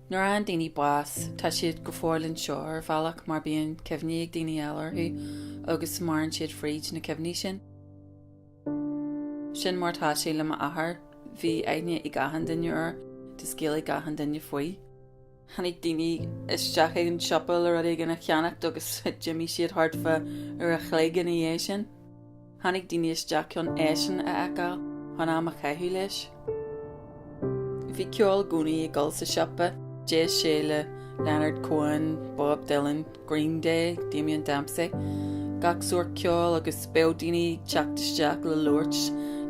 Nuair an daoine bás, tá siad go fórlann seo ar bhealach mar bíonn cemhní ag daoine eilirthú agus marann siad fríd na cemhní sin. Sin mar tá sé le athair, bhí aithne i gahan duine ar, de scéal i gahan duine faoi. Hannig daoine isteach ag an siopal ar ag na cheannacht agus Jimmy siad hartfa ar a chléigean i dhé sin. Hannig daoine isteach chun éisin a eáil chun am a chaithú leis. Bhí ceol gúnaí i gol sa siopa, Jay Sheila, Leonard Cohen, Bob Dylan, Green Day, Damien Dempsey, gach suir ceol agus béal daoine teachtasteach le luirt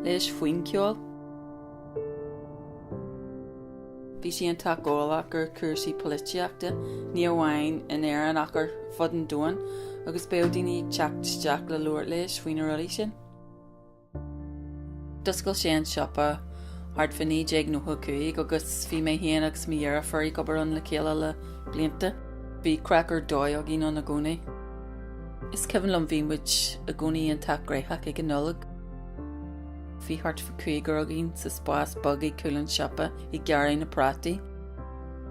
leis faoin ceol. Bhí sí an teaghlach gur cuasaí políteachta, ní amháin in éireann ach ar fud an dóin agus béal daoine teachtasteach le luirt leis faoin ruí sin. Doscail sé an siopa, hard fan ní déag nó chuig agus bhí mé héana agus mí ar a fuirí gobar an le céile le blianta. Bhí crackar dóigh a gin an a gúnaí. Is ceann lom bhí muid a gúnaí an teagréitheach ag an nullag. Bhí hart fa cuigar a gin sa spás bagaí cúlann siopa i gcearan na prátaí.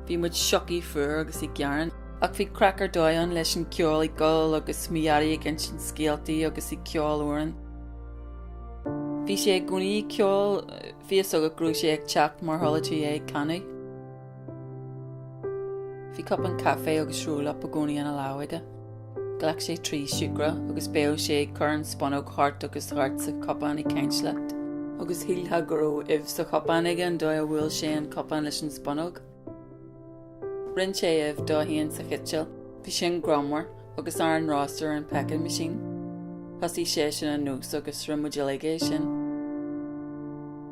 Bhí muid siocaí fuair agus i gcearan, ach bhí crackar dóigh an leis an ceol i gol agus miarí ag an sin scéaltaí agus i ceol uaran. Bhí sé ag gúnaí ceol, bhí agad grú sé ag teacht mar tholatí ag cannaí. Bhí cup an caffé agus rúla a gúnaí an a láhaide. Ghlach sé trí siúcra agus béal sé ag chur an spanóg hart agus hart sa copan i cainslecht. Agus híltha gurú sa copan ag an dóigh a bhfuil sé an copan leis an spanóg. Rinn sé dó híonn sa chitil, bhí sin gromhar agus ar an rástar an pecking machine. Pasí sé sin an nús agus rimuideligé sin.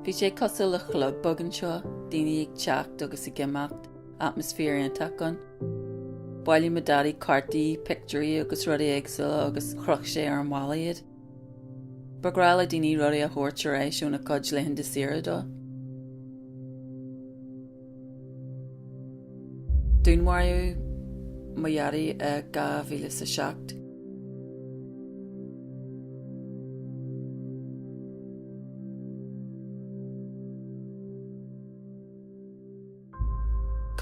Bhí sé cosúil le chlub bag an seo, daoine ag teacht agus i gcimeacht, atmosfér an tacan. Bailí me daddy cartaí, picturí agus rudí éagsúla agus chruch sé ar an mhála iad. Bagrála daoine rudí a thuirtear éisiúna cuid leithin de sira dó. Dúnmhairú maiari a 2007.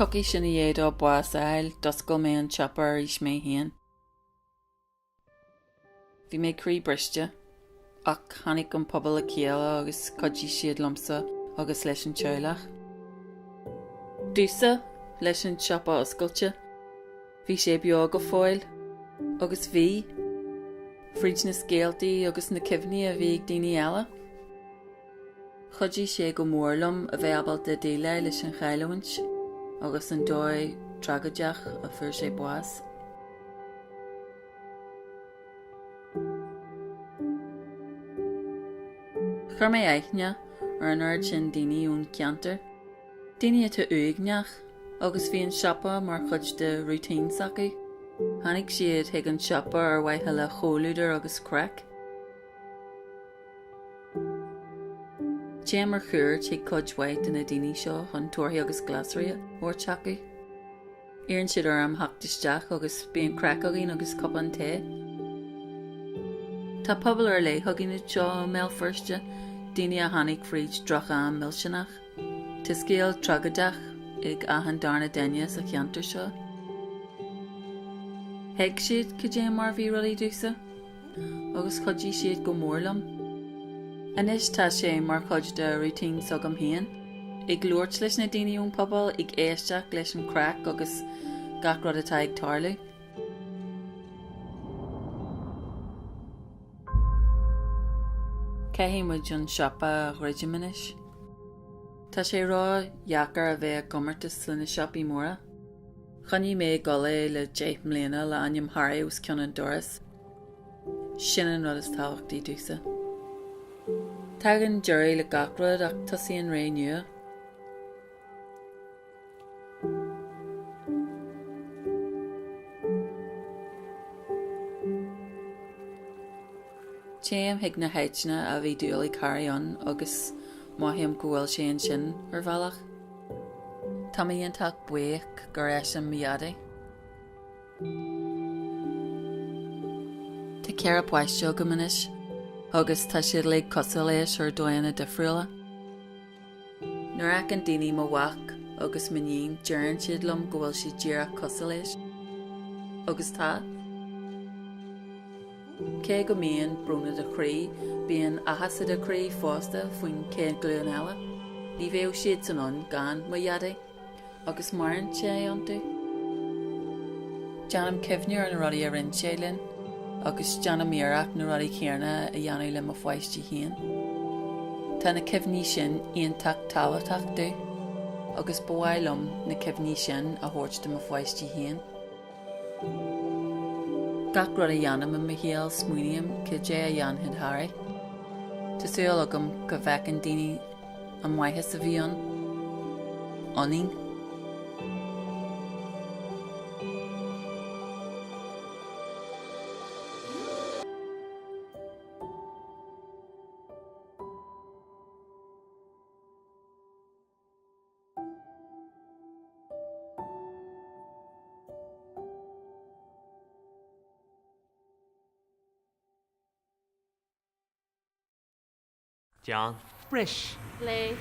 Cocí sin i dhéad ó buas saol, doscail mé an chopper is mé héan. Bhí mé crí briste, ach tháinig an pobal a céala agus codí siad lomsa agus leis an teaghlach. Dúsa leis an siopa oscailte, bhí sé beag go fáil, agus bhí fríd na scéaltaí agus na cimhní a bhí ag daoine eile. Chodí sé go mórlam a bheith abalta déile leis an chailehhaint, agus an dóigh tragóideach a fuair sé buas. Chur mé aithne ar an aird sin daoine ún ceantar. Daoine atá uigneach agus bhí an siopa mar chuid de rútín sacaí. Tháinig siad ag an siopa ar waithe le chomhlúdar agus crack. Té mar chuir te cuid waith in a daoine seo chun tuairthaí agus glasraí ó teacaí. Éireann siad ar am theachtasteach agus bíon crack agin agus cup an té. Tá pobal ar le thugainn seo Bhéal Feirste, daoine a tháinig fríd drocha millseanach. Tá scéal tragóideach ag ahan darna daine sa cheantar seo. Theag siad go dé mar bhí ruí dúsa, agus chodí siad go mórlam. Anis tá sé mar chuid de rútín sogam héan. Ag luirt leis na daoine ún pobal ag éisteach leis an crack agus gach rud atá ag tarlú. Céhí muid an siopa regimenis. Tá sé rá dheacar a bheith gomartas lena siopaí móra. Chaní mé gola le 8 mbliana le aim Harry ús ceann doras. Sin an rud is táhachtaí dúsa. Tagan jury le gachrad ach tosaí an ré nua. Téam hiag na heitne a bhí dúil i carán agus maithiam go bhfuil sé an sin ar bhealach. Tá íon teach buíoch gur éis an miada. Tá cear a bhaiste go manis, agus tá siad le cosal éis ar dóanna difriúla. Nuair ag an daoine mo bhac agus minín dearan siad lom go bhfuil si díreach cosa leis. Agus tá? Cé go míon brúna de chrí, bíon ahasa de chrí fásta faoin cén glúin eile. Ní bhéh siad sanón gan mo iadé, agus maran sé antú. Janam cefnear na rudí a rinn sé linn, agus janam míarach na rudí céarna a dhéanú le mo foiistí hían. Tá na cefní sin ionach táhaach dú, agus bhhailm na cefní sin a thuirt de mo foiistí hían. Gach rud a dhéanam a Bhéal smuoineam go dé a dhéanthid Harry. Tásúil agam go bhfeicin daoine an maithe sa bhíon, ionainn. John. Brish. Lay.